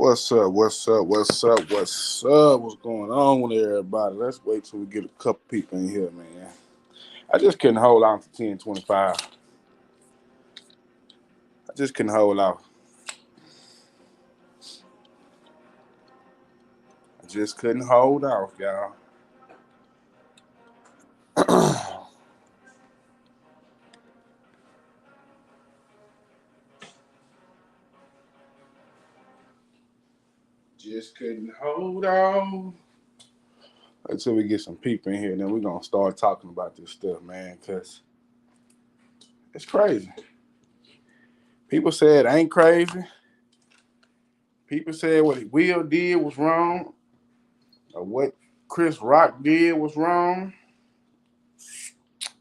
What's up? What's up? What's up? What's up? What's going on with everybody? Let's wait till we get a couple people in here, man. I just couldn't hold on to 1025. I just couldn't hold off. I just couldn't hold off, y'all. Just couldn't hold on until we get some people in here. Then we're going to start talking about this stuff, man, because it's crazy. People said it ain't crazy. People said what Will did was wrong, or what Chris Rock did was wrong.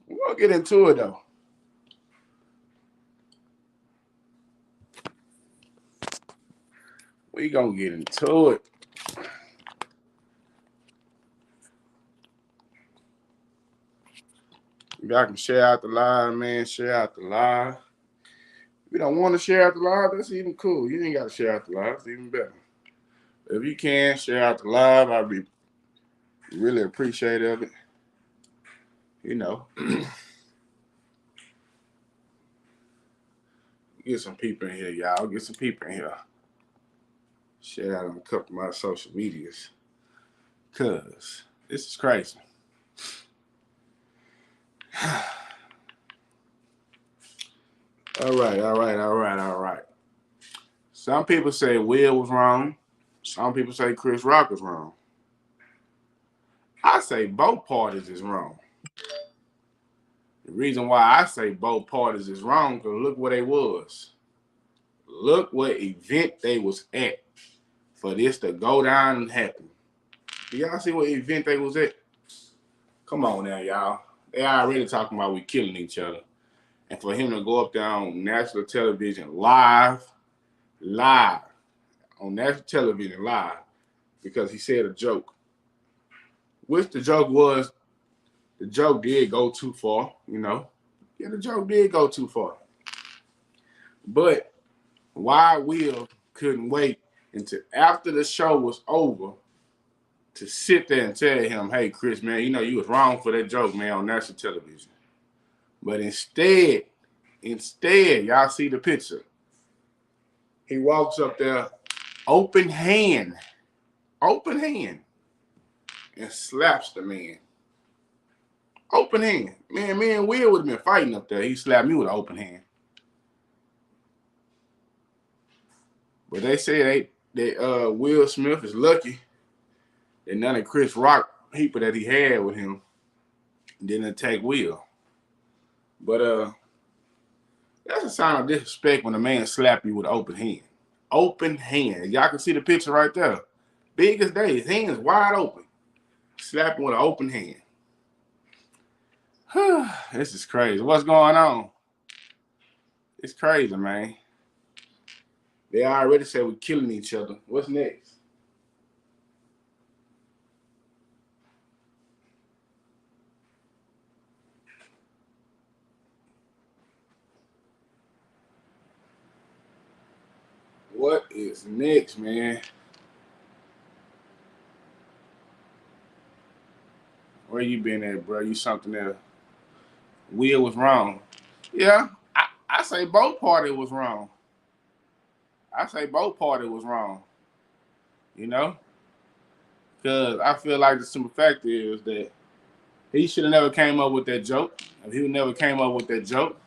We're going to get into it, though. We going to get into it. Y'all can share out the live, man. Share out the live. If you don't want to share out the live, that's even cool. You ain't got to share out the live. It's even better. If you can, share out the live. I'd be really appreciative of it. You know. Get some people in here, y'all. Get some people in here. Share out on a couple of my social medias. Because this is crazy. All right. Some people say Will was wrong. Some people say Chris Rock was wrong. I say both parties is wrong. The reason why I say both parties is wrong, because look where they was. Look what event they was at for this to go down and happen. Do y'all see what event they was at? Come on now, y'all. They already talking about we killing each other. And for him to go up there on national television live, on national television live, because he said a joke. Which the joke was, the joke did go too far, you know. Yeah, the joke did go too far. But why Will couldn't wait until after the show was over to sit there and tell him, hey, Chris, man, you know you was wrong for that joke, man, on national television. But instead, y'all see the picture. He walks up there, open hand, and slaps the man. Open hand. Man, me and Will would have been fighting up there. He slapped me with an open hand. But they say that Will Smith is lucky that none of Chris Rock people that he had with him didn't attack Will. But that's a sign of disrespect when a man slap you with an open hand. Open hand. Y'all can see the picture right there. Big as day. His hands wide open. Slapping with an open hand. This is crazy. What's going on? It's crazy, man. They already said we're killing each other. What's next? What is next, man? Where you been at, bro? You something else. Will was wrong. Yeah, I say both parties was wrong. You know? Because I feel like the simple fact is that he should have never came up with that joke. If he never came up with that joke,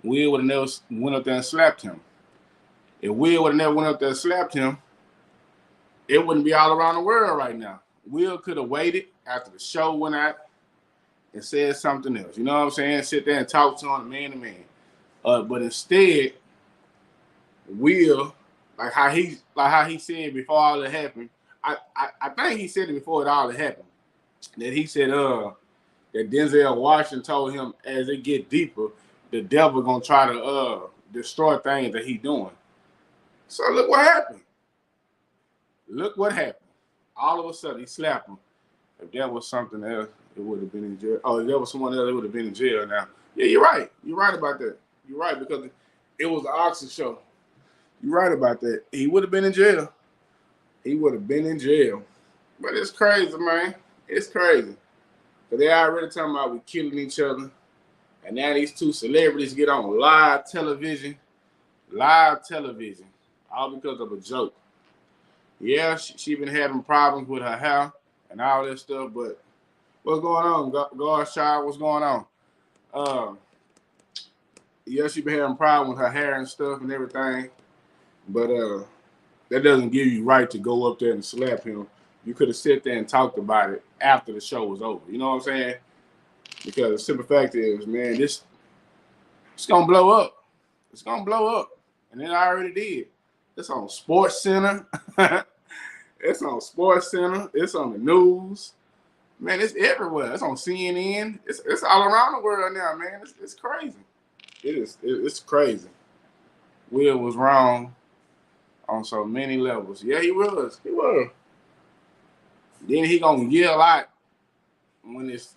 Will would have never went up there and slapped him. If Will would have never went up there and slapped him, it wouldn't be all around the world right now. Will could have waited after the show went out and said something else. You know what I'm saying? Sit there and talk to him man to man. But instead, Will, like how he said before all that happened, I think he said it before it all happened. That he said that Denzel Washington told him as it get deeper, the devil gonna try to destroy things that he doing. So look what happened. All of a sudden he slapped him. If that was something else, it would have been in jail. Oh, if that was someone else, it would have been in jail now. Yeah, you're right. You're right about that. You're right, because it was the Oxen show. You're right about that. He would have been in jail. he would have been in jail. But it's crazy, man. It's crazy. Because they already talking about we killing each other. And now these two celebrities get on live television, all because of a joke. Yeah, she been having problems with her hair and all that stuff, but what's going on, Godchild? What's going on? Yeah, she been having problems with her hair and stuff and everything, but that doesn't give you right to go up there and slap him. You could have sat there and talked about it after the show was over. You know what I'm saying? Because the simple fact is, man, it's gonna blow up. It's gonna blow up, and it already did. It's on Sports Center. It's on Sports Center. It's on the news. Man, it's everywhere. It's on CNN. It's all around the world now, man. It's crazy. It's crazy. Will was wrong on so many levels. Yeah, he was. He was. Then he gonna yell out when it's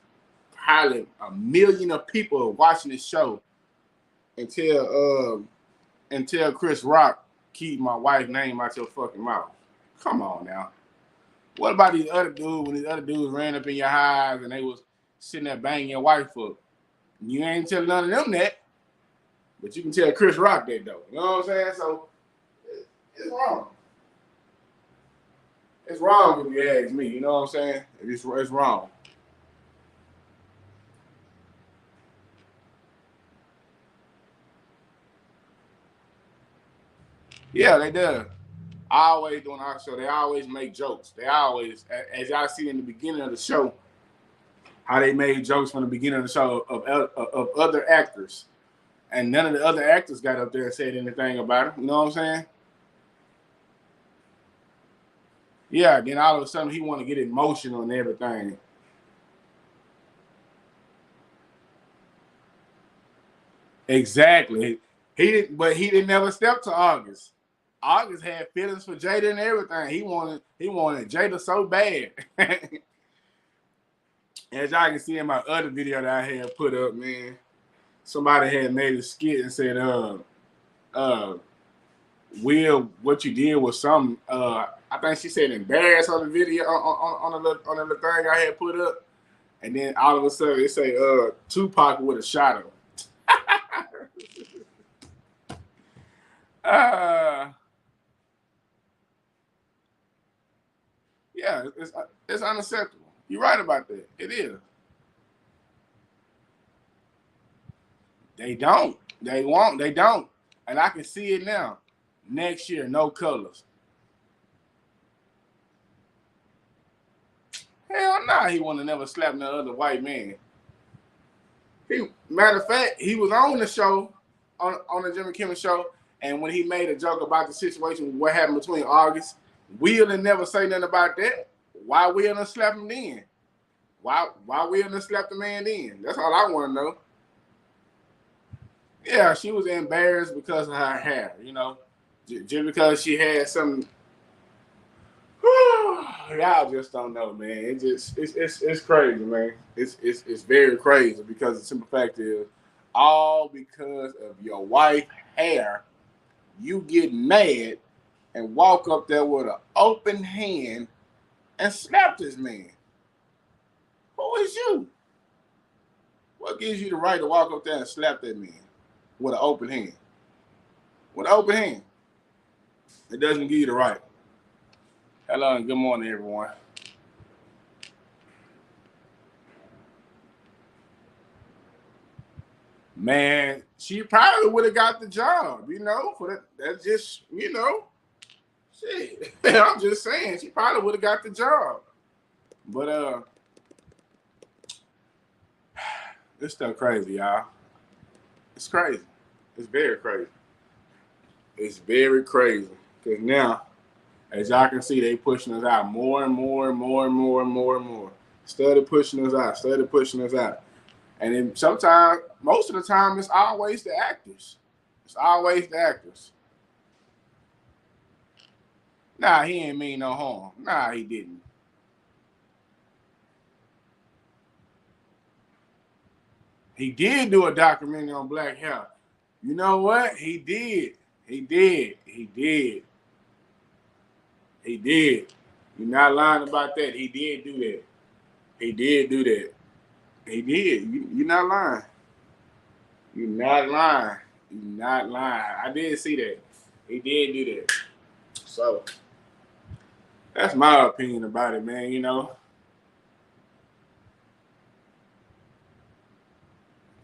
probably a million of people watching this show and tell Chris Rock, keep my wife's name out your fucking mouth. Come on now. What about these other dudes when these other dudes ran up in your hives and they was sitting there banging your wife up? You ain't telling none of them that, but you can tell Chris Rock that though. You know what I'm saying? So it's wrong. It's wrong if you ask me. You know what I'm saying? It's wrong. Yeah, they do. Always doing our show. They always make jokes. They always, as y'all see in the beginning of the show, how they made jokes from the beginning of the show of other actors. And none of the other actors got up there and said anything about it. You know what I'm saying? Yeah, then all of a sudden he want to get emotional and everything. Exactly. He didn't never step to August. August had feelings for Jada and everything. He wanted Jada so bad. As y'all can see in my other video that I had put up, man, somebody had made a skit and said, Will, what you did was something. I think she said embarrassed on the video on the little thing I had put up, and then all of a sudden it say Tupac would have shot him. Yeah, it's unacceptable. You're right about that. It is. They don't. They won't. They don't. And I can see it now. Next year, no colors. Hell nah, he wouldn't have never slapped no other white man. Matter of fact, he was on the show, on the Jimmy Kimmel show, and when he made a joke about the situation, what happened between August, Will didn't never say nothing about that. Why Will didn't slap him then? Why Will didn't slap the man then? That's all I want to know. Yeah, she was embarrassed because of her hair, you know, just because she had some. Y'all just don't know, man. It's crazy, man. It's very crazy because the simple fact is, all because of your wife's hair, you get mad and walk up there with an open hand and slap this man. Who is you? What gives you the right to walk up there and slap that man with an open hand? With an open hand. It doesn't give you the right. Hello and good morning, everyone. Man, she probably would have got the job, you know. For that, that's just, you know, shit. I'm just saying, she probably would have got the job. But it's still crazy, y'all. It's crazy. It's very crazy. It's very crazy. Because now, as y'all can see, they pushing us out more and more and more and more and more and more. Study pushing us out. Study pushing us out. And then sometimes, most of the time, it's always the actors. It's always the actors. Nah, he ain't mean no harm. Nah, he didn't. He did do a documentary on black hair. You know what? He did. He did. He did. He did. You're not lying about that. He did do that. He did do that. He did. You're not lying. You're not lying. You're not lying. I did see that. He did do that. So that's my opinion about it, man. You know.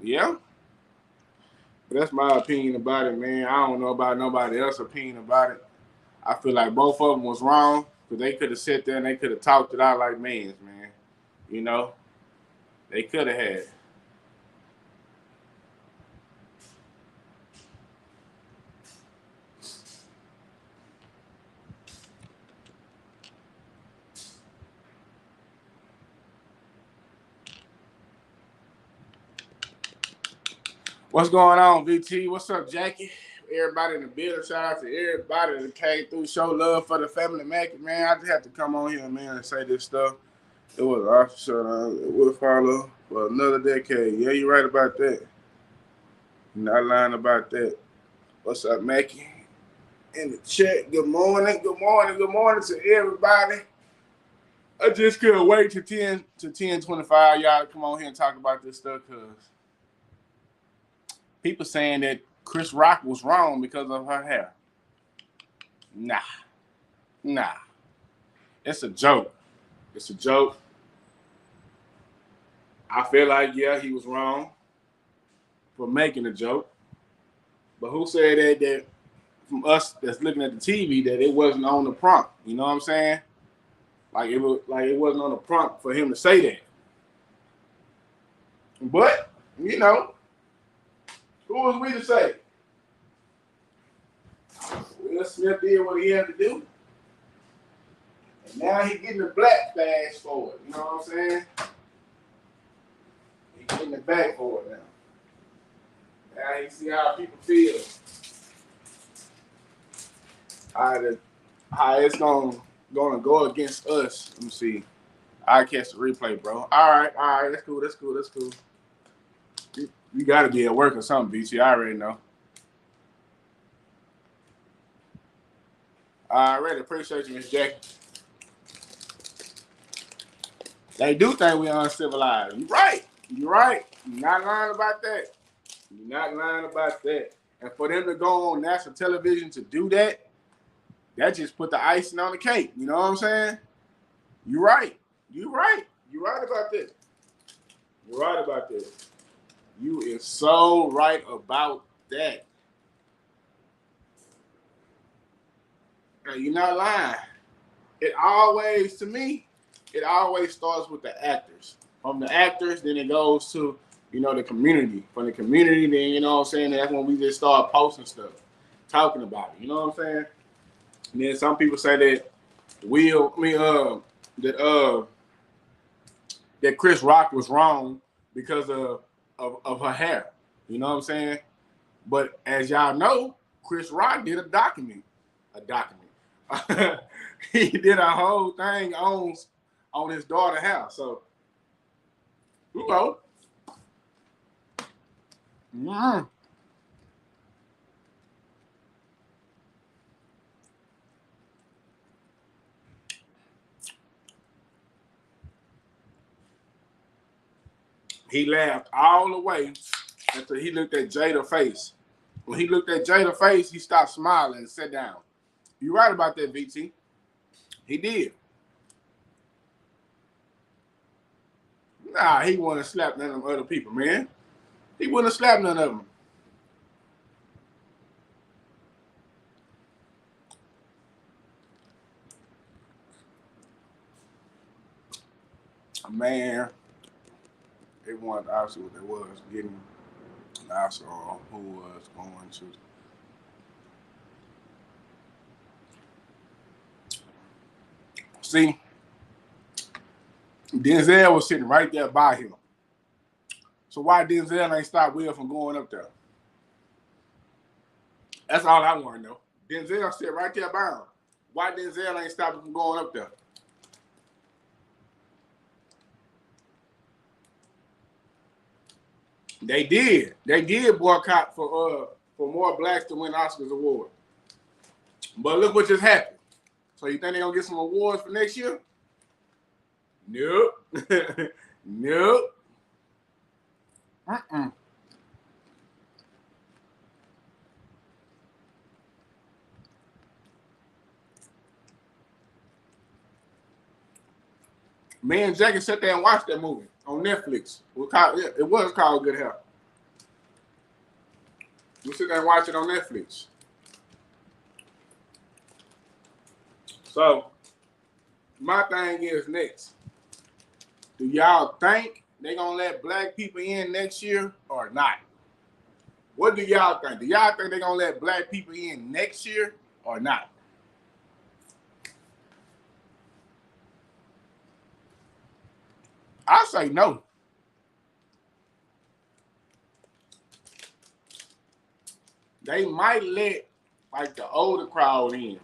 Yeah. But that's my opinion about it, man. I don't know about nobody else's opinion about it. I feel like both of them was wrong because they could have sat there and they could have talked it out like mans, man. You know, they could have had. What's going on, VT? What's up, Jackie? Everybody in the building. Shout out to everybody that came through. Show love for the family Mackey, man. I just have to come on here, man, and say this stuff. It was awesome. It will follow for another decade. Yeah, you're right about that. You're not lying about that. What's up, Mackey? In the chat. Good morning. Good morning. Good morning to everybody. I just couldn't wait to 10:25. Y'all to come on here and talk about this stuff because people saying that Chris Rock was wrong because of her hair. Nah. It's a joke. It's a joke. I feel like, yeah, he was wrong for making a joke. But who said that from us that's looking at the TV that it wasn't on the prompt? You know what I'm saying? It wasn't on the prompt for him to say that. But, you know, who was we to say? Will Smith did what he had to do. And now he's getting the black badge for it. You know what I'm saying? He's getting the back for it now. Now you see how people feel. How it's gonna go against us. Let me see. I catch the replay, bro. All right. That's cool. You gotta be at work or something, BT. I already know. I already appreciate you, Miss Jackie. They do think we uncivilized. You're right. You're not lying about that. And for them to go on national television to do that, that just put the icing on the cake. You know what I'm saying? You're right. You're right about that. You is so right about that. Now, you're not lying. It always starts with the actors. From the actors, then it goes to, the community. From the community, then, you know what I'm saying, that's when we just start posting stuff, talking about it. You know what I'm saying? And then some people say that that Chris Rock was wrong because of her hair. You know what I'm saying? But as y'all know, Chris Rock did a document. He did a whole thing on his daughter's house. So, you know. He laughed all the way until he looked at Jada's face. When he looked at Jada's face, he stopped smiling and sat down. You're right about that, VT. He did. Nah, he wouldn't have slapped none of them other people, man. He wouldn't have slapped none of them. Man, they wanted obviously what they was getting. And also who was going to. See, Denzel was sitting right there by him. So why Denzel ain't stop Will from going up there? That's all I want to know. Denzel sit right there by him. Why Denzel ain't stop him from going up there? They did. They did boycott for more blacks to win Oscars award. But look what just happened. So you think they're gonna get some awards for next year? Nope. Nope. Me and Jackie sat there and watched that movie on Netflix. It was called Good Health. We sit there and watch it on Netflix. So, my thing is next. Do y'all think they're going to let black people in next year or not? What do y'all think? Do y'all think they're going to let black people in next year or not? I say no. They might let like the older crowd in.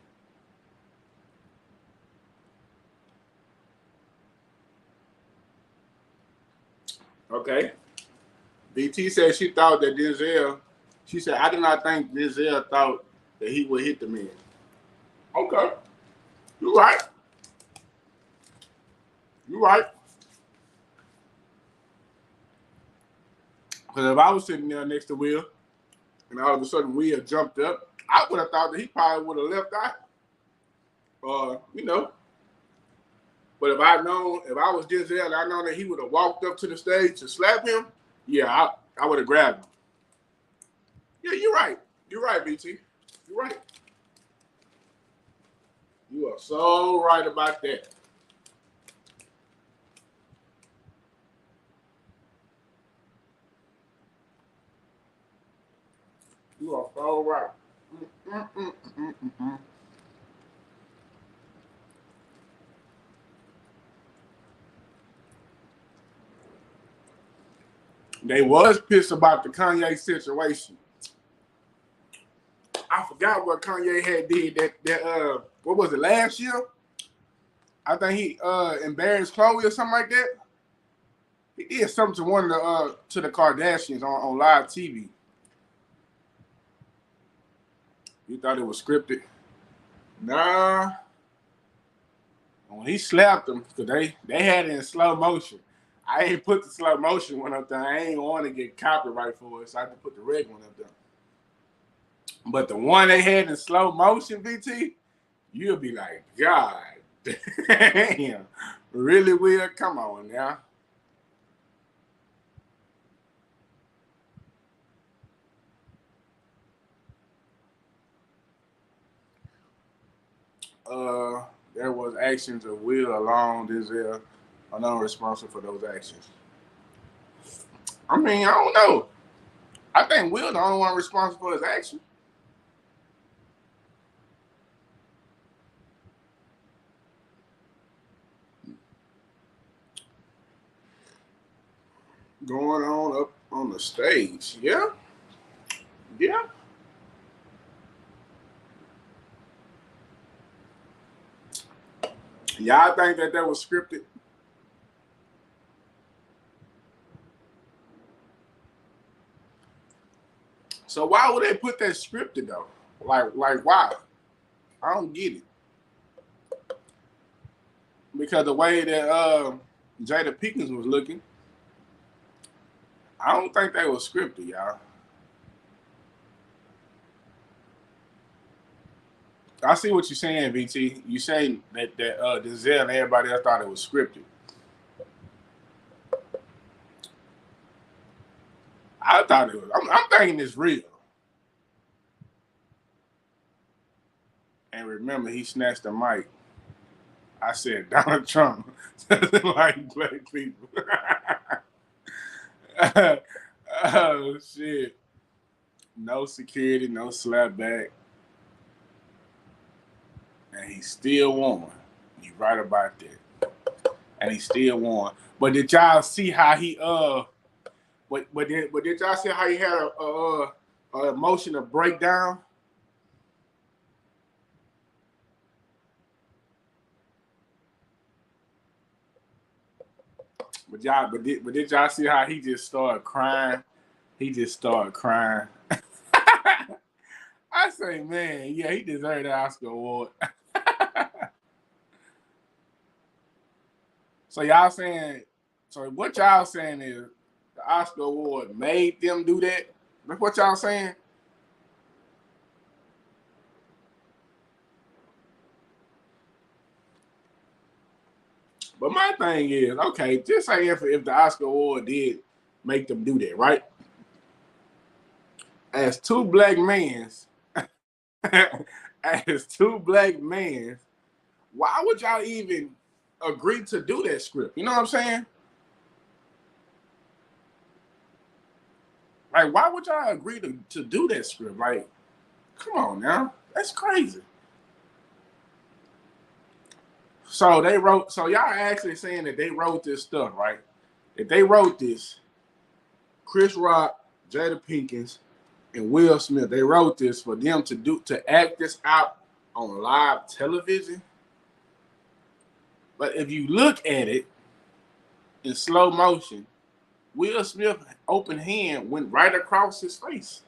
Okay. BT said she thought that Denzel, she said, I do not think Denzel thought that he would hit the man. Okay. You're right. You're right. Because if I was sitting there next to Will and all of a sudden Will jumped up, I would have thought that he probably would have left out. You know. But if I was Denzel, I know that he would have walked up to the stage to slap him, yeah, I would have grabbed him. Yeah, you're right. You're right, BT. You're right. You are so right about that. You are so right. They was pissed about the Kanye situation. I forgot what Kanye had did that what was it, last year? I think he embarrassed Khloe or something like that. He did something to one of the Kardashians on live TV. You thought it was scripted? Nah. When he slapped them, because they had it in slow motion. I ain't put the slow motion one up there. I ain't want to get copyright for it, so I had to put the red one up there. But the one they had in slow motion, BT, you'll be like, God damn. Really, Will? Come on now. There was actions of Will alone. Denzel are not responsible for those actions. I mean, I don't know. I think Will the only one responsible for his action. Going on up on the stage. Yeah. Yeah. Y'all think that was scripted? So why would they put that scripted though? Like why? I don't get it. Because the way that Jada Pinkett was looking, I don't think they was scripted, y'all. I see what you're saying, BT. You saying that Denzel and everybody else thought it was scripted. I thought it was. I'm thinking it's real. And remember, he snatched the mic. I said Donald Trump doesn't like black people. Oh shit! No security, no slap back, and he still won. You right about that, and he still won. But did y'all see how he But did y'all see how he had a emotional breakdown? But did y'all see how he just started crying? He just started crying. I say, man, yeah, he deserved the Oscar award. So y'all saying, so what y'all saying is the Oscar award made them do that? That's what y'all saying? But my thing is, okay, just say if the Oscar award did make them do that, right? As two black men, as two black men, why would y'all even agree to do that script? You know what I'm saying? Like, why would y'all agree to do that script? Like, come on now. That's crazy. So they wrote, so y'all actually saying that they wrote this stuff, right? If they wrote this, Chris Rock, Jada Pinkins, and Will Smith, they wrote this for them to act this out on live television. But if you look at it in slow motion, Will Smith open hand went right across his face.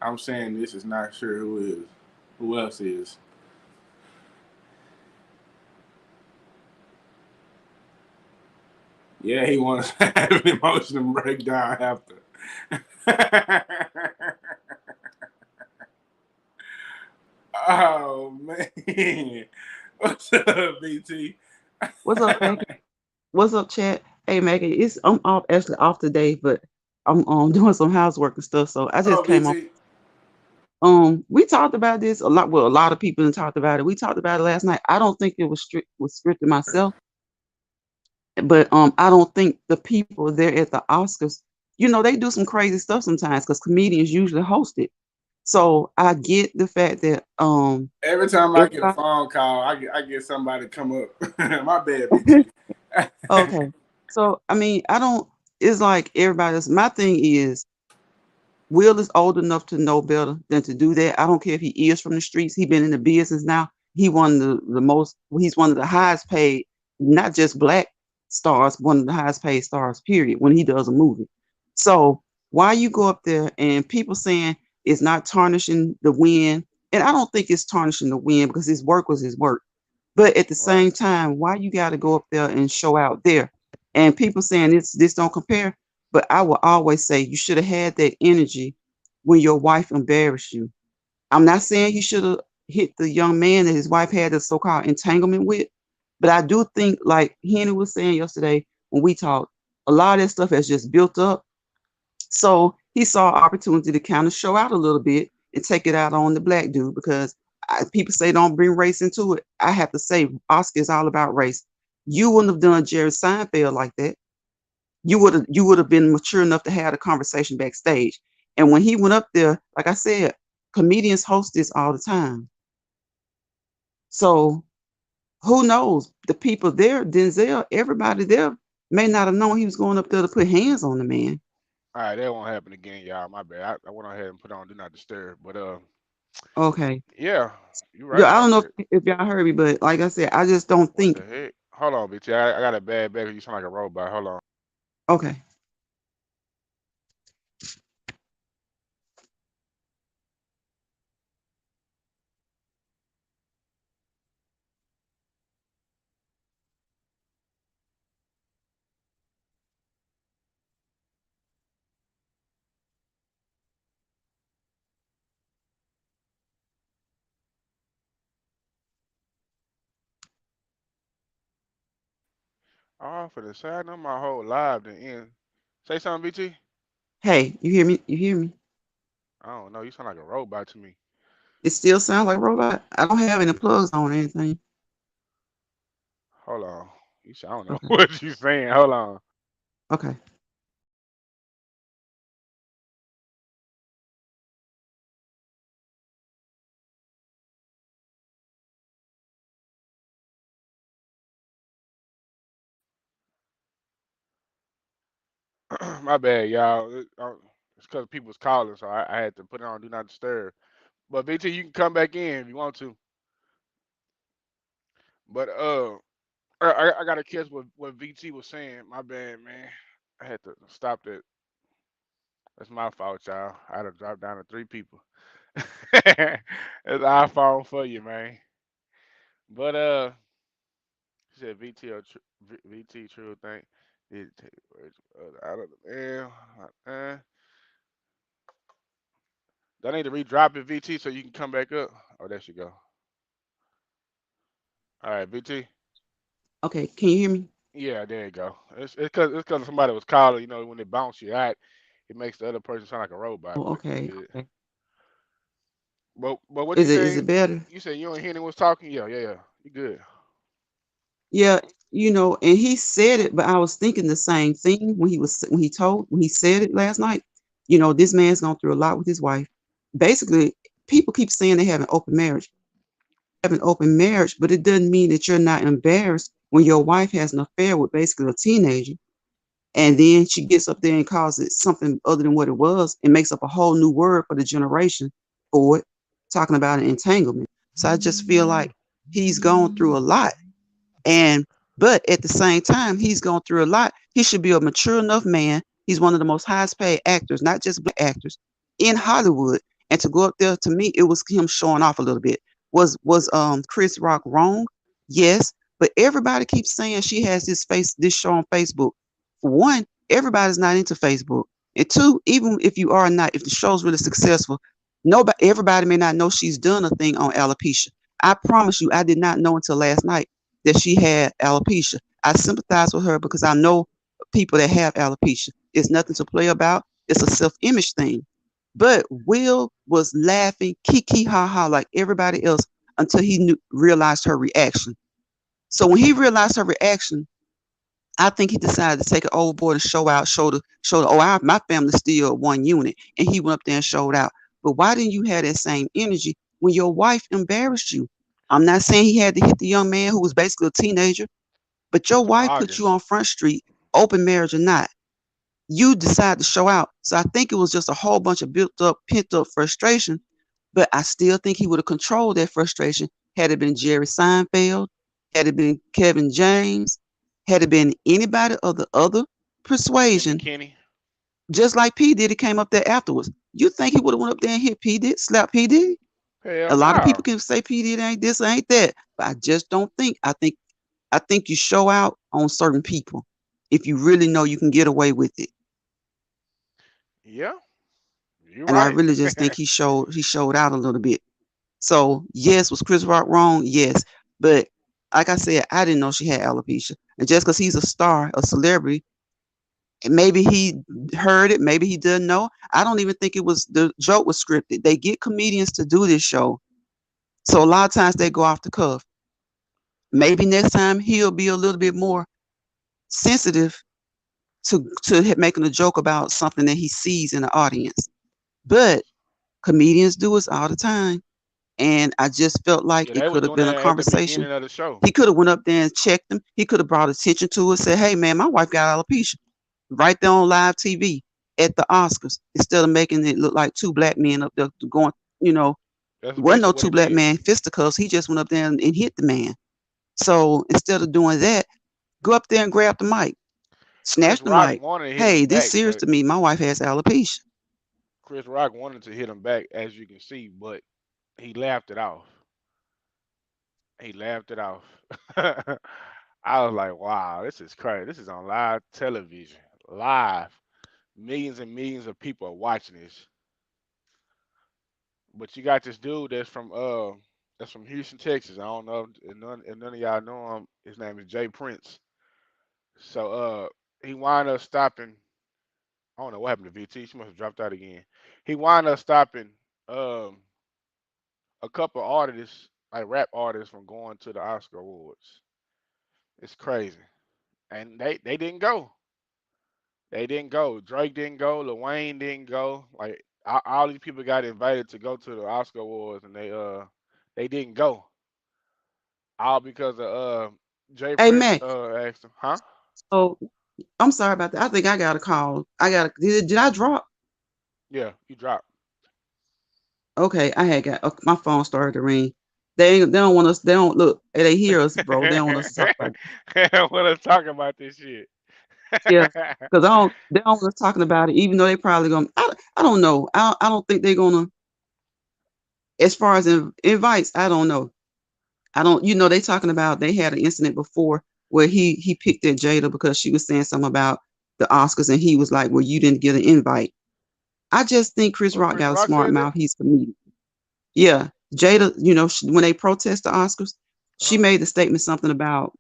I'm saying this is not sure who is. Who else is? Yeah, he wants to have an emotional breakdown after. Oh man. What's up, BT? What's up, Mackie? What's up, chat? Hey, Mackie, I'm off actually off today, but I'm doing some housework and stuff, so I just Oh, came on. BT. We talked about this a lot. Well, a lot of people have talked about it. We talked about it last night. I don't think it was scripted myself, but I don't think the people there at the Oscars, they do some crazy stuff sometimes because comedians usually host it. So I get the fact that Every time I get a everybody. phone call, I get somebody to come up. My bad, BT. Okay. So I mean, I don't. It's like everybody's. My thing is, Will is old enough to know better than to do that. I don't care if he is from the streets. He been in the business now. He one of the most. He's one of the highest paid, not just black stars, one of the highest paid stars. Period. When he does a movie, so why you go up there and people saying it's not tarnishing the win, and I don't think it's tarnishing the win because his work was his work. But at the Right. same time, why you got to go up there and show out there? And people saying this don't compare, but I will always say you should have had that energy when your wife embarrassed you. I'm not saying he should have hit the young man that his wife had a so-called entanglement with, but I do think, like Henry was saying yesterday when we talked, a lot of that stuff has just built up. So he saw opportunity to kind of show out a little bit and take it out on the black dude because people say don't bring race into it. I have to say, Oscar is all about race. You wouldn't have done Jerry Seinfeld like that. You would have been mature enough to have a conversation backstage. And when he went up there, like I said, comedians host this all the time. So who knows? The people there, Denzel, everybody there may not have known he was going up there to put hands on the man. All right, that won't happen again, y'all. My bad. I went ahead and put on do not disturb. But Okay. yeah, you're right Yeah, I don't about know that. if y'all heard me, but like I said, I just don't What think. the heck? Hold on, bitch. I got a bad back. You sound like a robot. Hold on. Okay. Oh, for the side, know my whole live to end. Say something, BT. Hey, you hear me? You hear me? I don't know. You sound like a robot to me. It still sounds like a robot. I don't have any plugs on or anything. Hold on. I don't know Okay. what you saying. Hold on. Okay. My bad, y'all. It's because people was calling, so I had to put it on do not disturb. But BT, you can come back in if you want to. But I gotta catch what VT was saying. My bad, man. I had to stop that. That's my fault, y'all. I had to drop down to three people. It's iPhone for you, man. But she said VT or VT true thing. It take words out of the mail. Do I need to redrop it, VT, so you can come back up? Oh, there she go. All right, VT. Okay, can you hear me? Yeah, there you go. It's cause somebody was calling. You know, when they bounce you out, it makes the other person sound like a robot. Oh, But you okay, good. okay. But what you Is saying? it better? You said you don't hear anyone was talking. Yeah, yeah, yeah. You good? Yeah, and he said it, but I was thinking the same thing when he said it last night. This man's gone through a lot with his wife. Basically, people keep saying they have an open marriage. Have an open marriage, but it doesn't mean that you're not embarrassed when your wife has an affair with basically a teenager, and then she gets up there and calls it something other than what it was, and makes up a whole new word for the generation for it, talking about an entanglement. So I just feel like he's gone through a lot. And but at the same time, he's gone through a lot. He should be a mature enough man. He's one of the most highest paid actors, not just black actors, in Hollywood. And to go up there, to me, it was him showing off a little bit. Was Chris Rock wrong? Yes. But everybody keeps saying she has this show on Facebook. For one, everybody's not into Facebook. And two, even if you are not, if the show's really successful, everybody may not know she's done a thing on alopecia. I promise you, I did not know until last night that she had alopecia. I sympathize with her because I know people that have alopecia. It's nothing to play about. It's a self-image thing. But Will was laughing, kiki ha ha, like everybody else until he realized her reaction. So when he realized her reaction, I think he decided to take it overboard and show the my family's still one unit. And he went up there and showed out. But why didn't you have that same energy when your wife embarrassed you? I'm not saying he had to hit the young man who was basically a teenager, but your Just wife put arguing. you on Front Street, open marriage or not. You decide to show out. So I think it was just a whole bunch of built up, pent up frustration. But I still think he would have controlled that frustration had it been Jerry Seinfeld, had it been Kevin James, had it been anybody of the other Jimmy persuasion, Kinney. just like P. Diddy came up there afterwards. You think he would have went up there and hit P. Diddy, slap P. Diddy? A Hell lot of no. people can say P. Diddy ain't this, ain't that. But I just don't think. I think you show out on certain people if you really know you can get away with it. Yeah, you're And I right. really just think he showed out a little bit. So yes, was Chris Rock wrong? Yes. But like I said, I didn't know she had alopecia. And just because he's a star, a celebrity, and maybe he heard it, maybe he didn't know. I don't even think the joke was scripted. They get comedians to do this show. So a lot of times they go off the cuff. Maybe next time he'll be a little bit more sensitive to making a joke about something that he sees in the audience. But comedians do this all the time, and I just felt like Yeah, it they was could have doing been a that at the conversation. beginning of the show. He could have went up there and checked him. He could have brought attention to it. Said, "Hey, man, my wife got alopecia," right there on live TV at the Oscars, instead of making it look like two black men up there going. You know, That's wasn't basically no what two he black did. men fisticuffs. He just went up there and hit the man. So instead of doing that, go up there and grab the mic, Chris snatch the Rock mic. wanted to hit him Hey, this back, serious but to me. My wife has alopecia. Chris Rock wanted to hit him back, as you can see, but he laughed it off. He laughed it off. I was like, wow, this is crazy. This is on live television. Live. Millions and millions of people are watching this. But you got this dude that's from Houston, Texas. I don't know if none of y'all know him. His name is Jay Prince. So he wound up stopping. I don't know what happened to VT. She must have dropped out again. He wound up stopping um a couple artists, like rap artists, from going to the Oscar Awards. It's crazy. And they didn't go. They didn't go. Drake didn't go. Lil Wayne didn't go. Like all these people got invited to go to the Oscar Awards, and they didn't go. All because of Jay Hey, Prince Mac. asked him, huh? So I'm sorry about that. I think I got a call. Did I drop? Yeah, you dropped. Okay, I had got my phone started to ring. They don't want us. They don't look. They hear us, bro. They don't want us to talk about it. Want to talk about this shit? Yeah, because I don't. They don't want us talking about it, even though they probably gonna. I don't know. I don't think they're gonna. As far as invites, I don't know. I don't, they talking about they had an incident before where he picked at Jada because she was saying something about the Oscars and he was like, well, you didn't get an invite. I just think Chris Oh, Rock Chris got a Rock smart said that? mouth. He's comedic. Yeah. Jada, when they protest the Oscars, she Uh-huh. made the statement something about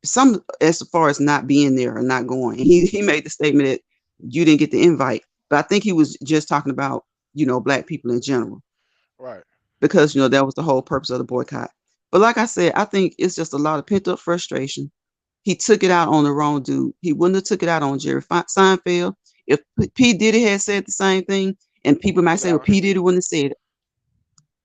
some as far as not being there or not going. He made the statement that you didn't get the invite. But I think he was just talking about, black people in general. Right. Because that was the whole purpose of the boycott. But like I said, I think it's just a lot of pent up frustration. He took it out on the wrong dude. He wouldn't have took it out on Jerry Seinfeld. If P Diddy had said the same thing, and He people wouldn't might took it say, well, out on P him Diddy either. wouldn't have said it.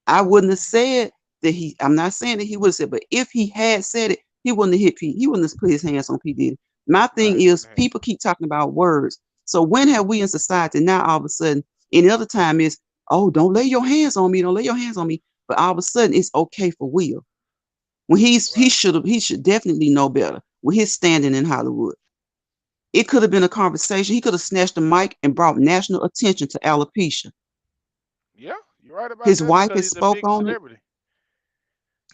I wouldn't have said that I'm not saying that he would have said, but if he had said it, he wouldn't have hit P. He wouldn't have put his hands on P Diddy. My thing Nah, he is, wouldn't have. people keep talking about words. So when have we in society now all of a sudden, any other time is, oh, don't lay your hands on me, don't lay your hands on me. But all of a sudden it's okay for Will. When he Right. should definitely know better with his standing in Hollywood. It could have been a conversation. He could have snatched the mic and brought national attention to alopecia. Yeah, you're right about His that wife because has he's a spoke big on it. celebrity.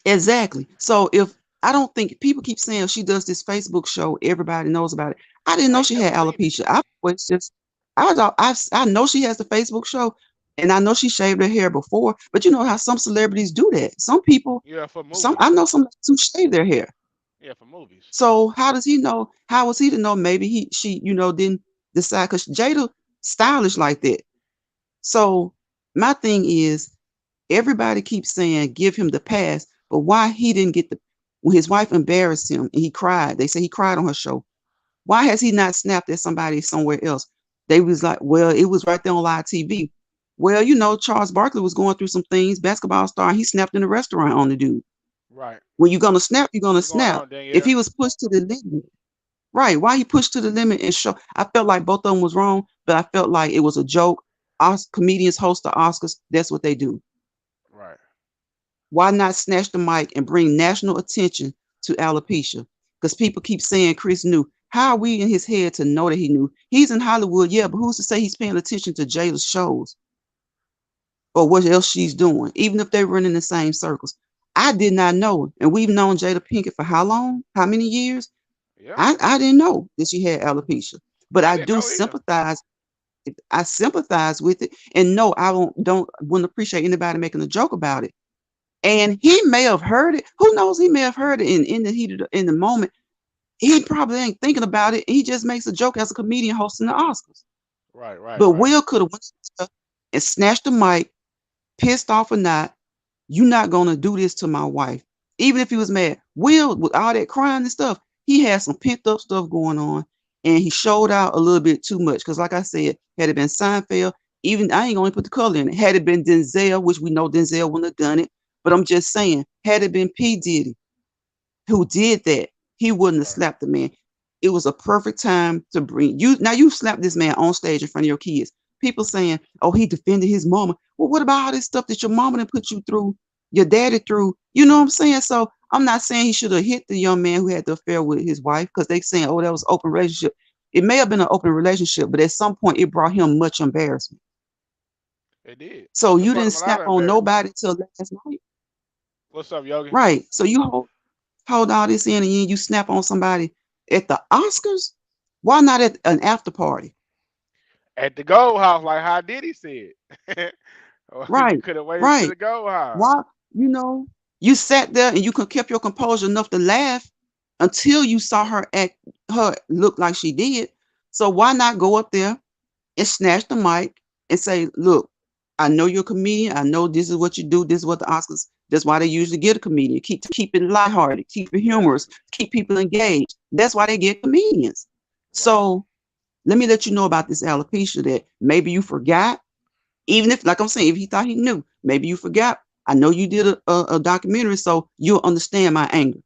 Exactly. So if I don't think people keep saying she does this Facebook show, everybody knows about it. I didn't I know ain't she never had seen it. alopecia. I was just, I know she has the Facebook show, and I know she shaved her hair before. But you know how some celebrities do that. Some people, Yeah, for I movies. know some who shave their hair. Yeah, for movies. So how does he know? How was he to know? Maybe she, didn't decide because Jada stylish like that. So my thing is, everybody keeps saying give him the pass, but why he didn't get the when his wife embarrassed him and he cried? They say he cried on her show. Why has he not snapped at somebody somewhere else? They was like, well, it was right there on live TV. Well, Charles Barkley was going through some things, basketball star, and he snapped in a restaurant on the dude. Right. When you're gonna snap, you're gonna What's going snap. on, If Danielle? he was pushed to the limit, right? Why he pushed to the limit and show? I felt like both of them was wrong, but I felt like it was a joke. Comedians host the Oscars. That's what they do. Right. Why not snatch the mic and bring national attention to alopecia? Because people keep saying Chris knew. How are we in his head to know that he knew? He's in Hollywood, yeah, but who's to say he's paying attention to Jada's shows or what else she's doing, even if they run in the same circles? I did not know. And we've known Jada Pinkett for how long? How many years? Yeah. I didn't know that she had alopecia. But I I didn't do know either. sympathize. I sympathize with it. And no, I wouldn't appreciate anybody making a joke about it. And he may have heard it. Who knows? He may have heard it in the heat of in the moment. He probably ain't thinking about it. He just makes a joke as a comedian hosting the Oscars. Right. Right. But Right. Will could have went and snatched the mic, pissed off or not. You're not gonna do this to my wife. Even if he was mad, Will with all that crying and stuff, he had some pent up stuff going on, and he showed out a little bit too much. Because like I said, had it been Seinfeld, even I ain't gonna put the color in it. Had it been Denzel, which we know Denzel wouldn't have done it, but I'm just saying, had it been P Diddy who did that, he wouldn't have Right. slapped the man. It was a perfect time to bring you. Now you slapped this man on stage in front of your kids. People saying, "Oh, he defended his mama." Well, what about all this stuff that your mama done put you through, your daddy through? You know what I'm saying? So I'm not saying he should have hit the young man who had the affair with his wife because they saying, "Oh, that was open relationship." It may have been an open relationship, but at some point it brought him much embarrassment. It did. So It you brought didn't him a lot snap of on embarrassment. nobody till last night, What's up, Yogi? right? So you hold all this in and then you snap on somebody at the Oscars? Why not at an after party? At the Gold House, like how Diddy said. Or you Right, could have waited to right. the Gold House. Why, you know, you sat there and you could kept your composure enough to laugh until you saw her look like she did. So why not go up there and snatch the mic and say, look, I know you're a comedian. I know this is what you do. This is what the Oscars, that's why they usually get a comedian. Keep it lighthearted, keep it Yeah. humorous, keep people engaged. That's why they get comedians. Right. So let me let you know about this alopecia that maybe you forgot. Even if, like I'm saying, if he thought he knew, maybe you forgot. I know you did a documentary, so you'll understand my anger.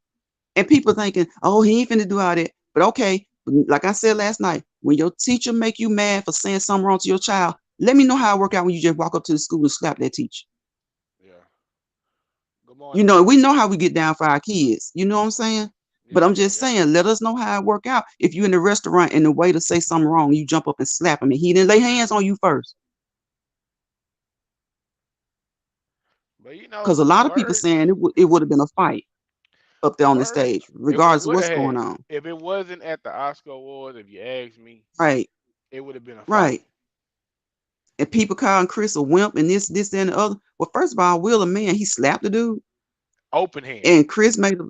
And people thinking, oh, he ain't finna do all that. But okay, like I said last night, when your teacher make you mad for saying something wrong to your child, let me know how it work out when you just walk up to the school and slap that teacher. Yeah. Good morning. We know how we get down for our kids. You know what I'm saying? But Yeah. I'm Yeah. just Yeah. saying, let us know how it work out. If you're in the restaurant and the waiter say something wrong, you jump up and slap him, and he didn't lay hands on you first. But Because a lot of people saying it would have been a fight up there on the word, stage, regardless of would what's have going had. on. If it wasn't at the Oscar Awards, if you ask me, Right, it would have been a fight. right. And people calling Chris a wimp and this, and the other. Well, first of all, Will a man, he slapped the dude, Open hand. and Chris made a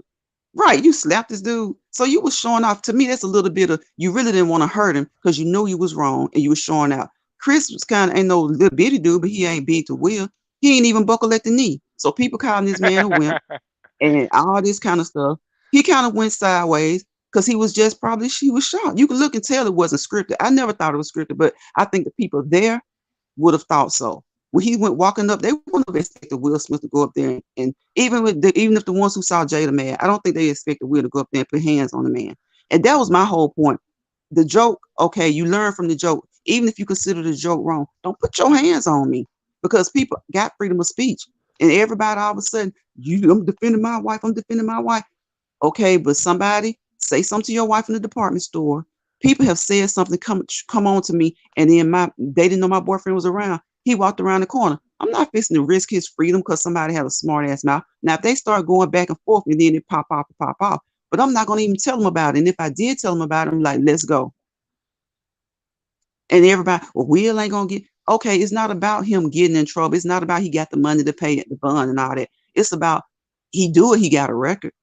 right. You slapped this dude, so you was showing off. To me, that's a little bit of you really didn't want to hurt him because you knew you was wrong and you was showing out. Chris was kind of ain't no little bitty dude, but he ain't big to Will. He ain't even buckle at the knee. So people calling this man a wimp and all this kind of stuff. He kind of went sideways because he was just probably she was shocked. You can look and tell it wasn't scripted. I never thought it was scripted, but I think the people there would have thought so. When he went walking up, they wouldn't have expected Will Smith to go up there and even if the ones who saw Jada mad, I don't think they expected Will to go up there and put hands on the man. And that was my whole point. The joke, okay, you learn from the joke. Even if you consider the joke wrong, don't put your hands on me because people got freedom of speech. And everybody all of a sudden, I'm defending my wife. I'm defending my wife. Okay, but somebody say something to your wife in the department store. People have said something, come on to me, and then they didn't know my boyfriend was around. He walked around the corner. I'm not fixing to risk his freedom because somebody had a smart ass mouth. Now, if they start going back and forth, and then it pop off and pop off, but I'm not gonna even tell them about it. And if I did tell them about it, I'm like, let's go. And everybody, well, Will ain't gonna get okay. It's not about him getting in trouble. It's not about he got the money to pay the bond and all that. It's about he do it. He got a record.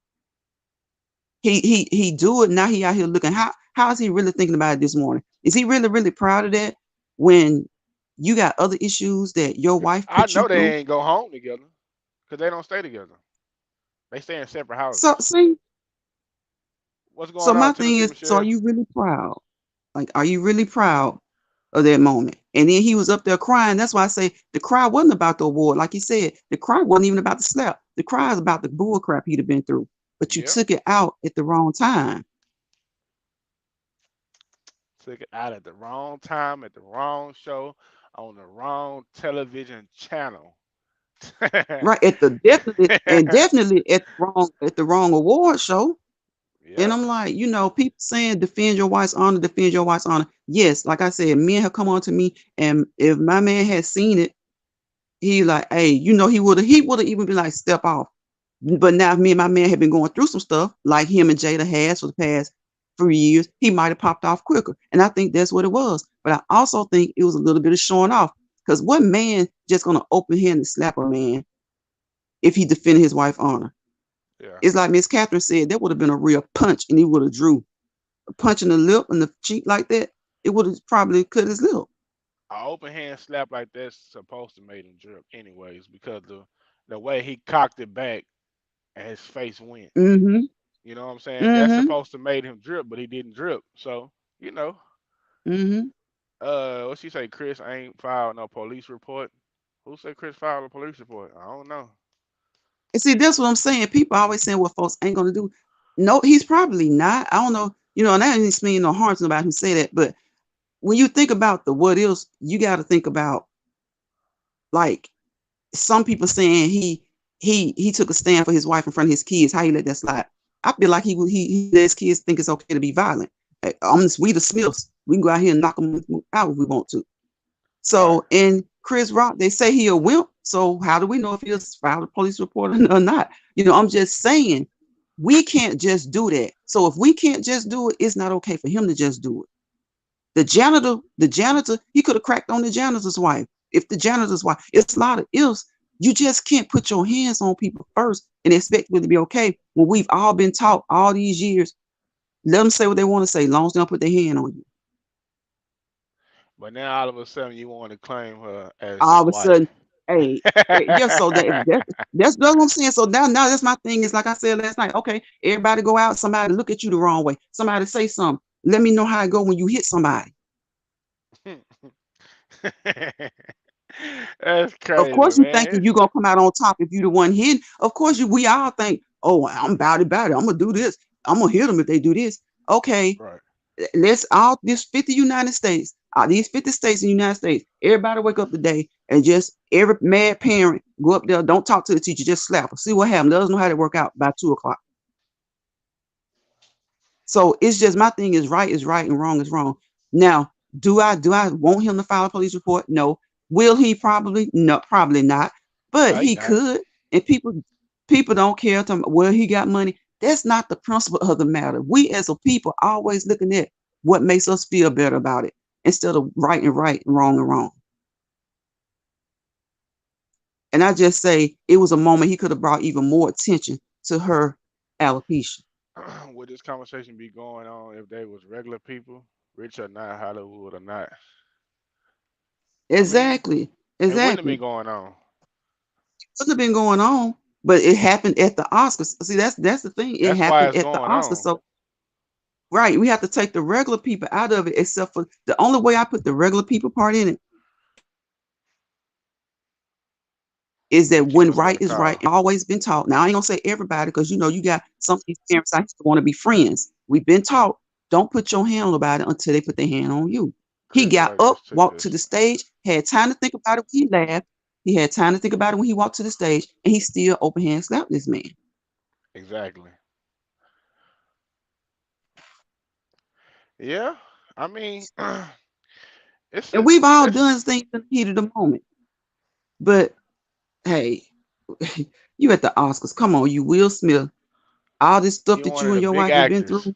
He do it. Now he out here looking. How is he really thinking about it this morning? Is he really proud of that when you got other issues that your wife I put you know through? they ain't go home together because they don't stay together. They stay in separate houses. So see, What's so going my on, thing Tennessee is, so are Michelle? you really proud? Like, are you really proud of that moment? And then he was up there crying. That's why I say the cry wasn't about the award. Like he said, the cry wasn't even about the slap. The cry is about the bull crap he'd have been through. But you Yep. took it out at the wrong time. Took it out at the wrong time, at the wrong show, on the wrong television channel. Right. At the definitely at the wrong award show. And Yep. I'm like, people saying defend your wife's honor, defend your wife's honor. Yes, like I said, men have come on to me, and if my man had seen it, he like, hey, he would have even been like, step off. But now if me and my man had been going through some stuff, like him and Jada has for the past 3 years, he might have popped off quicker. And I think that's what it was. But I also think it was a little bit of showing off. Because what man just gonna open hand and slap a man if he defended his wife's honor? Yeah. It's like Miss Catherine said, that would have been a real punch, and he would have drew a punch in the lip and the cheek like that. It would have probably cut his lip. An open hand slap like that's supposed to make him drip anyways because the way he cocked it back and his face went. Mm-hmm. You know what I'm saying? That's Mm-hmm. supposed to made him drip, but he didn't drip. So, Mm-hmm. what she say? Chris ain't filed no police report. Who said Chris filed a police report? I don't know. And see, that's what I'm saying. People always saying what folks ain't gonna do. No, he's probably not. I don't know. And that doesn't mean no harm to nobody who say that. But when you think about the what ifs, you got to think about like some people saying he took a stand for his wife in front of his kids. How he let that slide? I feel like he let his kids think it's okay to be violent. We the Smiths. We can go out here and knock them out if we want to. Right. So in Chris Rock, they say he a wimp. So how do we know if he'll file a police report or not? I'm just saying we can't just do that. So if we can't just do it, it's not okay for him to just do it. The janitor, he could have cracked on the janitor's wife. If the janitor's wife, it's a lot of ifs. You just can't put your hands on people first and expect it to be okay when we've all been taught all these years. Let them say what they want to say, as long as they don't put their hand on you. But now all of a sudden you want to claim her as All your of a wife. sudden, hey, yeah. So that's what I'm saying. So now that's my thing. Is like I said last night. Okay, everybody go out. Somebody look at you the wrong way. Somebody say something. Let me know how it go when you hit somebody. That's Of crazy, course, you man. thinking you gonna come out on top if you the one hitting. Of course, we all think, oh, I'm about it. I'm gonna do this. I'm gonna hit them if they do this. Okay, Right. let's all this 50 United States, these 50 states in the United States, everybody wake up today and just every mad parent go up there, don't talk to the teacher, just slap her. See what happens. Let us know how to work out by 2 o'clock. So it's just my thing is right and wrong is wrong. Now, do I want him to file a police report? No. Will he? Probably no, probably not. But No, he he not. could, and people don't care. Well, he got money. That's not the principle of the matter. We as a people always looking at what makes us feel better about it instead of right and wrong and wrong. And I just say it was a moment he could have brought even more attention to her alopecia. Would this conversation be going on if they was regular people, rich or not, Hollywood or not? I mean, Exactly. it wouldn't have Exactly. been going on. Could have been going on, but it happened at the Oscars. See, that's the thing. It That's why happened it's at the going Oscars. on. So right, we have to take the regular people out of it, except for the only way I put the regular people part in it is that Keep when us on right the is right, call. always been taught. Now I ain't gonna say everybody because you got some of these parents I used to want to be friends. We've been taught don't put your hand on nobody until they put their hand on you. He Chris got Rock up, just took walked to this the one. stage, had time to think about it when he laughed. He had time to think about it when he walked to the stage, and he still open hand slapped this man. Exactly. Yeah. I mean, it's And a we've all it's done things in the heat of the moment. But hey, you at the Oscars. Come on, you Will Smith. All this stuff you're that one you of and the your big wife have been actors. through.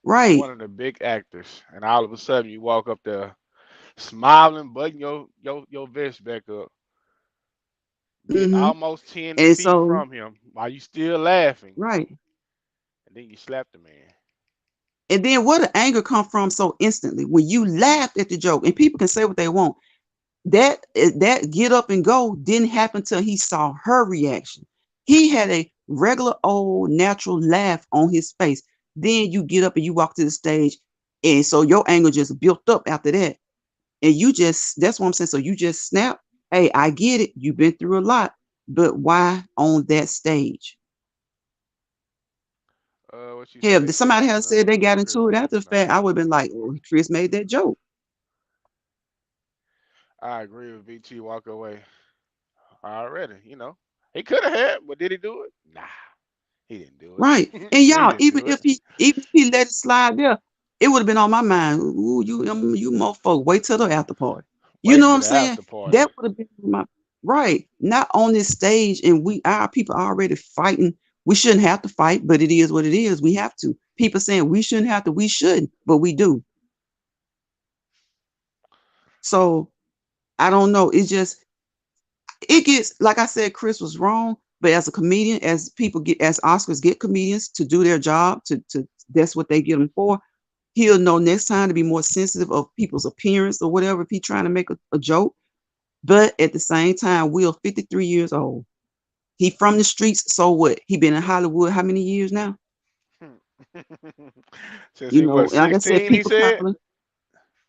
You're Right. one of the big actors, and all of a sudden you walk up there smiling, button your vest back up, get Mm-hmm. almost 10 And feet so, from him while you still laughing, right. and then you slap the man. And then where the anger come from so instantly when you laughed at the joke, and people can say what they want. That get up and go didn't happen till he saw her reaction. He had a regular old natural laugh on his face. Then you get up and you walk to the stage, and so your anger just built up after that. And you just that's what I'm saying. So you just snap. Hey, I get it. You've been through a lot, but why on that stage? What you Hell, say, if somebody Chris? had said they got Chris into it after the jumping fact, on. I would have been like, oh, Chris made that joke. I agree with VT. Walk away already. He could have had, but did he do it? Nah, he didn't do Right. it. And he y'all, didn't do it. even if he let it slide there, it would have been on my mind. Ooh, you motherfucker, wait till the after party. You Wait know what to I'm the saying? after party. That would have been my right. Not on this stage, and our people are already fighting. We shouldn't have to fight, but it is what it is. We have to. People saying we shouldn't have to, we shouldn't, but we do. So I don't know. It gets like I said, Chris was wrong. But as a comedian, as Oscars get comedians to do their job, to that's what they get them for. He'll know next time to be more sensitive of people's appearance or whatever if he's trying to make a joke. But at the same time, Will 53 years old. He from the streets, so what? He been in Hollywood how many years now? Since he was Like I said, 16, he people said. probably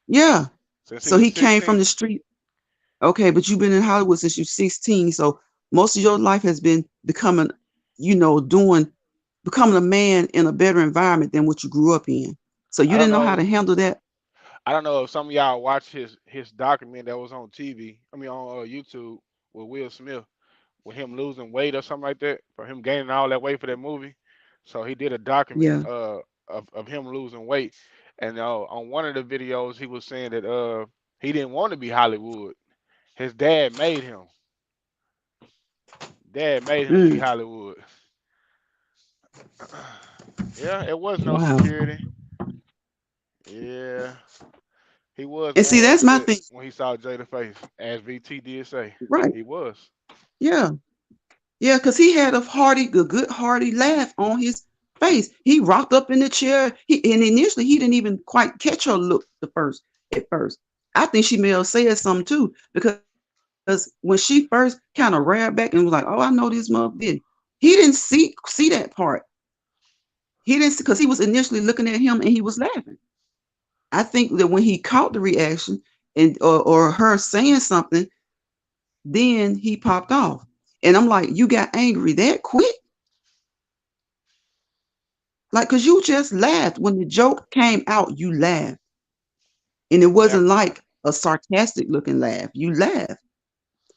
yeah. Since he So was he came from the 16. street. Okay, but you've been in Hollywood since you're 16. So most of your life has been becoming a man in a better environment than what you grew up in. So you I don't didn't know how to know. handle that. I don't know if some of y'all watched his document that was on TV. I mean on YouTube with Will Smith with him losing weight or something like that, for him gaining all that weight for that movie. So he did a document Yeah. of him losing weight, and on one of the videos he was saying that he didn't want to be Hollywood. His dad made him. Dad made him be Mm, Hollywood. Yeah, it was no wow. security. Yeah, he was And see, more that's my upset thing. when he saw Jada face, as VT did say. Right. He was. Yeah. Yeah, because he had a good hearty laugh on his face. He rocked up in the chair. And initially he didn't even quite catch her look at first. I think she may have said something too, because when she first kind of reared back and was like, "Oh, I know this mother did," he didn't see that part. He didn't because he was initially looking at him and he was laughing. I think that when he caught the reaction and or her saying something, then he popped off. And I'm like, you got angry that quick? Like, cause you just laughed when the joke came out. You laughed, and it Yeah. wasn't like a sarcastic looking laugh. You laughed,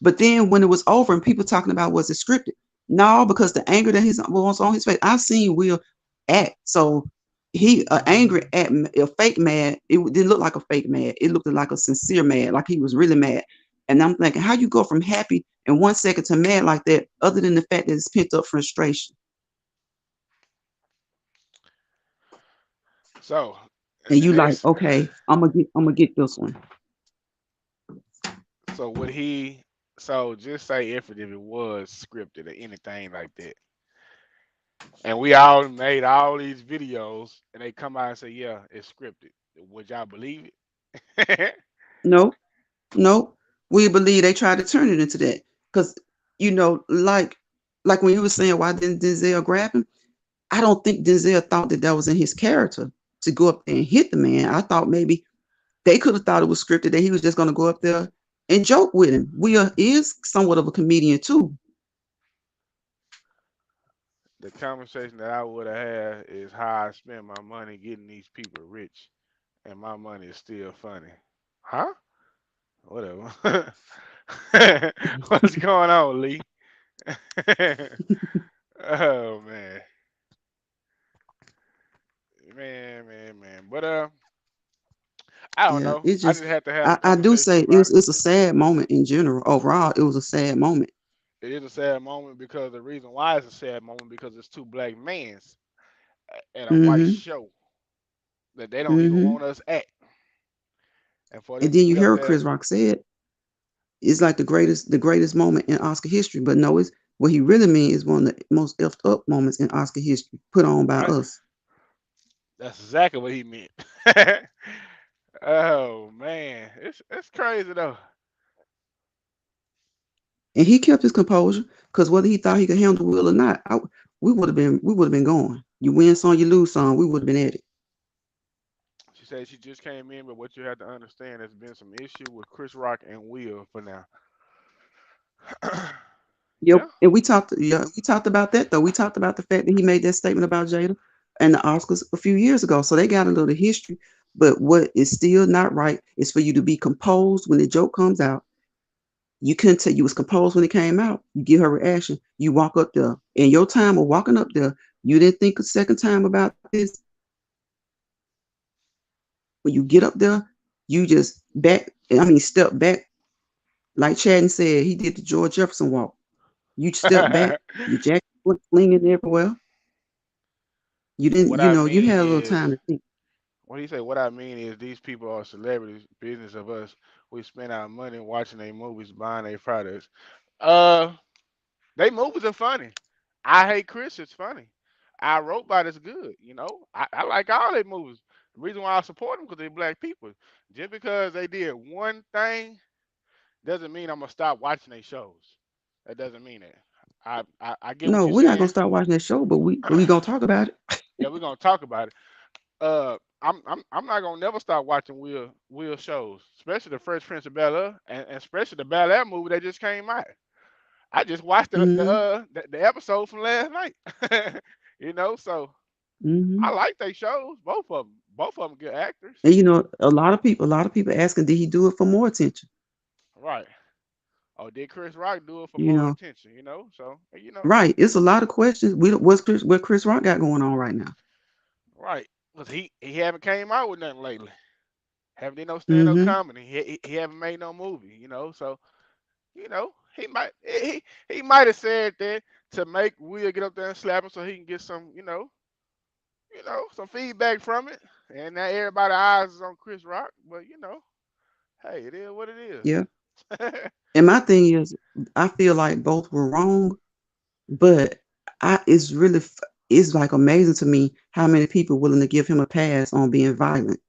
but then when it was over and people talking about was it scripted? No, because the anger that was on his face. I've seen Will act. So he angry a fake mad. It didn't look like a fake mad. It looked like a sincere mad, like he was really mad. And I'm thinking, how you go from happy in 1 second to mad like that, other than the fact that it's pent up frustration. So, And and you like, this, okay, I'm gonna get this one. so would he? So just say if it was scripted or anything like that, and we all made all these videos, and they come out and say, "Yeah, it's scripted." Would y'all believe it? No, no. We believe they tried to turn it into that. Because, like when you were saying, why didn't Denzel grab him? I don't think Denzel thought that was in his character to go up there and hit the man. I thought maybe they could have thought it was scripted, that he was just going to go up there and joke with him. Will is somewhat of a comedian too. The conversation that I would have had is how I spend my money getting these people rich, and my money is still funny. Huh? Whatever. What's going on, Lee? Oh man, man. But I don't Yeah, know. it's I just just had to have the I do conversation say about it. it's a sad moment in general. Overall, it was a sad moment. It is a sad moment because the reason why it's a sad moment because it's two black mans at a white Mm-hmm. show that they don't even Mm-hmm. want us at, and for And them to then you get up hear what there, Chris Rock said. It's like the greatest moment in Oscar history. But no, it's what he really means is one of the most effed up moments in Oscar history, put on by right? us. That's exactly what he meant. Oh man, it's crazy though. And he kept his composure because whether he thought he could handle Will or not, we would have been going. You win some, you lose some. We would have been at it. She said she just came in, but what you have to understand, there's been some issue with Chris Rock and Will for now. Yep. Yeah, And we talked about that though. We talked about the fact that he made that statement about Jada and the Oscars a few years ago. So they got a little history. But what is still not right is for you to be composed when the joke comes out. You couldn't tell you was composed when it came out. You give her reaction. You walk up there. In your time of walking up there, you didn't think a second time about this. When you get up there, you just step back. Like Chadden said, he did the George Jefferson walk. You step back, your jacket was flinging everywhere. You didn't, what I you mean had a little is, time to think. what do you say? What I mean is, these people are celebrities. Business of us. We spend our money watching their movies, buying their products. Uh, they movies are funny. I Hate Chris is funny. I Robot is good. I like all their movies. The reason why I support them because they're black people. Just because they did one thing doesn't mean I'm gonna stop watching their shows. That doesn't mean that. I get what No, you're we're not gonna saying. start watching that show, but we gonna talk about it. Yeah, we're gonna talk about it. I'm not gonna never stop watching Will shows, especially the Fresh Prince of Bel Air, and especially the Bel Air movie that just came out. I just watched Hmm. the episode from last night. So I Hmm. like they shows, both of them. Both of them good actors. And a lot of people asking, did he do it for more attention? Right. Oh, did Chris Rock do it for You more know, attention? So right? It's a lot of questions. We don't- what Chris Rock got going on right now? right. Cause he haven't came out with nothing lately. Haven't did no stand up Hmm. comedy. He haven't made no movie. So he might have said that to make Will get up there and slap him so he can get some some feedback from it. And now everybody's eyes is on Chris Rock. But hey, it is what it is. Yeah. And my thing is, I feel like both were wrong, but it's like amazing to me how many people willing to give him a pass on being violent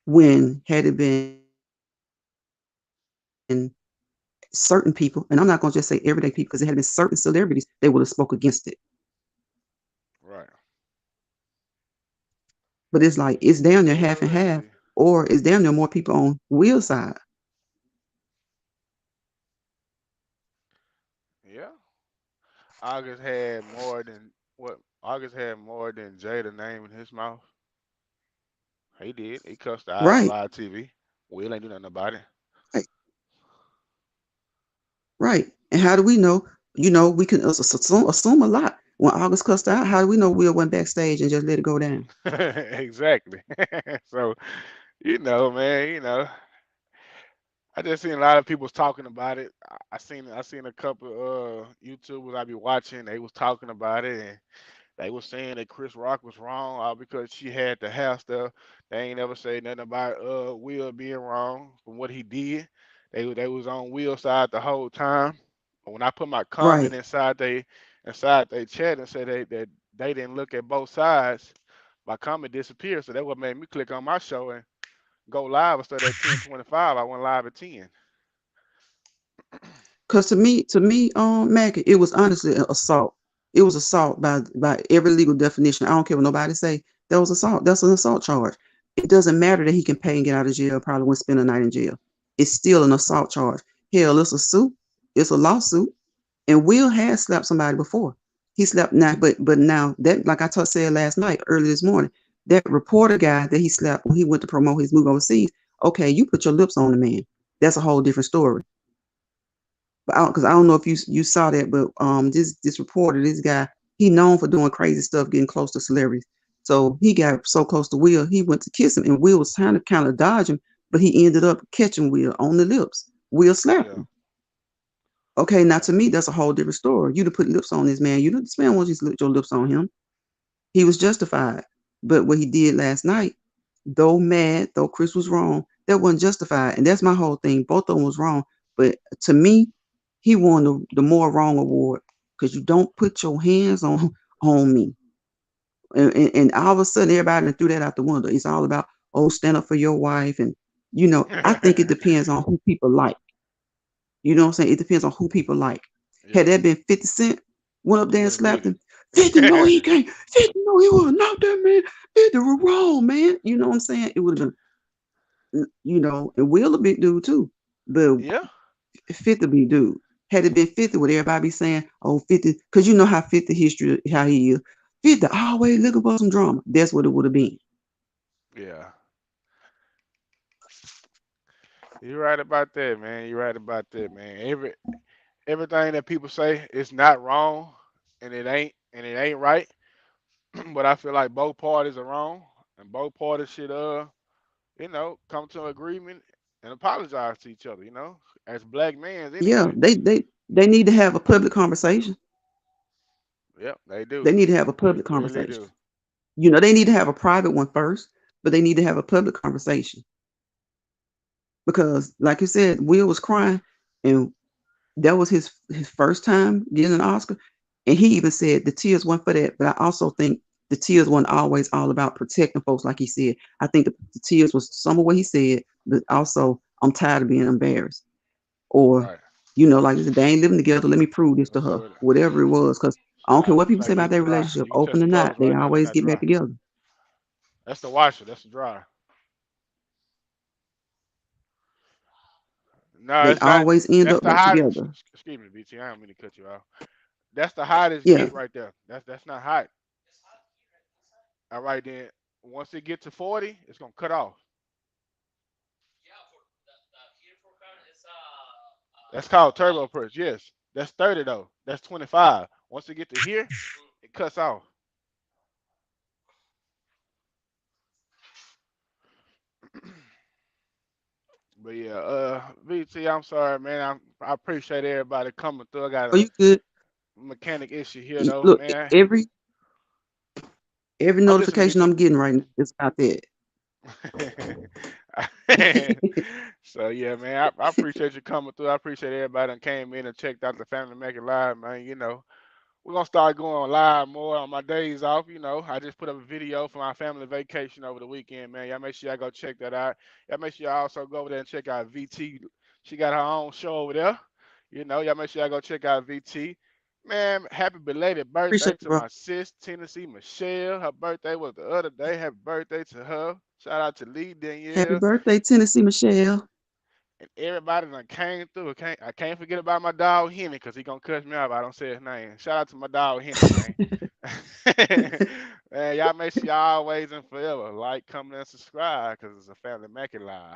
when had it been certain people, and I'm not gonna just say everyday people because it had been certain celebrities, they would have spoke against it. Right. But it's like it's down there half Well, and let's half, see. or it's down there more people on Will's side. Yeah. August had more than what? August had more than Jada name in his mouth. He did. He cussed her out on Right, live TV. Will ain't do nothing about it. right, right. And how do we know? We can assume a lot. When August cussed out, how do we know Will went backstage and just let it go down? Exactly. So, man, I just seen a lot of people talking about it. I seen a couple YouTubers I be watching. They was talking about it, and they was saying that Chris Rock was wrong all because she had the hair stuff. They ain't ever say nothing about Will being wrong from what he did. They was on Will's side the whole time. But when I put my comment Right. inside they chat and said that they didn't look at both sides, my comment disappeared. So that what made me click on my show and go live instead at 10:25. I went live at 10. Because to me, Maggie, it was honestly an assault. It was assault by every legal definition. I don't care what nobody say. That was assault. That's an assault charge. It doesn't matter that he can pay and get out of jail. Probably won't spend a night in jail. It's still an assault charge. Hell, it's a suit. It's a lawsuit. And Will has slapped somebody before. He slapped now, but now that, like I said last night, early this morning, that reporter guy that he slapped when he went to promote his movie overseas. Okay, you put your lips on the man. That's a whole different story. But because I don't know if you saw that, but this reporter, this guy, he known for doing crazy stuff, getting close to celebrities. So he got so close to Will, he went to kiss him, and Will was trying to kind of dodge him, but he ended up catching Will on the lips. Will slapped Yeah, him. Okay, now yeah, to me, that's a whole different story. You to put lips on this man. You know, this man wants you to put your lips on him. He was justified. But what he did last night, though mad, though Chris was wrong, that wasn't justified. And that's my whole thing. Both of them was wrong. But to me, he won the more wrong award because you don't put your hands on me. And all of a sudden, everybody done threw that out the window. It's all about, oh, stand up for your wife. And, I think it depends on who people like. You know what I'm saying? It depends on who people like. Had yeah. that been 50 Cent, went up He there and would have slapped did him. 50, no, it. he can't. 50, no, he wouldn't knock that man. 50 was wrong, man. You know what I'm saying? It would have been, and Will a big dude too. But Yeah, 50 big dude. Had it been 50, would everybody be saying, oh, 50, because you know how 50 history, how he is. 50 always looking for some drama. That's what it would have been. yeah. You're right about that, man. You're right about that, man. Everything that people say is not wrong, and it ain't right. But I feel like both parties are wrong, and both parties should come to an agreement and apologize to each other. As black men Yeah, anyway. they need to have a public conversation. Yep, they do. They need to have a They public really conversation. do. They need to have a private one first, but they need to have a public conversation because, like you said, Will was crying, and that was his first time getting an Oscar, and he even said the tears weren't for that. But I also think the tears weren't always all about protecting folks, like he said. I think the tears was some of what he said, but also I'm tired of being embarrassed, or Right. like I said, they ain't living together. Let me prove this to Let's her, do it. whatever it was, because I don't care what In people say fact, about get it their dry. relationship, You can touch open the or not, clothes they right now. They're always not get back dry. together. That's the washer. That's the dryer. No, They it's not. always end That's up the back hottest. together. Excuse me, BT. I don't mean to cut you off. That's the hottest Yeah, get right there. That's not hot. All right then. Once it gets to 40, it's gonna cut off. That's called turbo press. Yes. That's 30 though. That's 25. Once it get to here, it cuts off. But yeah, VT, I'm sorry, man. I appreciate everybody coming through. I got are a you good? mechanic issue here though, Look, man. every I'm listening, notification BT. I'm getting right now is about that. So yeah, man, I appreciate you coming through. I appreciate everybody that came in and checked out the Family Making Live, man. We're gonna start going live more on my days off. I just put up a video for my family vacation over the weekend, man. Y'all make sure y'all go check that out. Y'all make sure y'all also go over there and check out VT. She got her own show over there. Y'all make sure y'all go check out VT. Man, happy belated birthday Appreciate you, to bro. my sis, Tennessee Michelle. Her birthday was the other day. Happy birthday to her. Shout out to Lee Happy Danielle birthday, Tennessee Michelle. and everybody that came through. I can't forget about my dog Henny because he gonna cuss me out if I don't say his name. Shout out to my dog Henny, man. Man, y'all make sure y'all always and forever like, comment, and subscribe because it's a Family Making Live.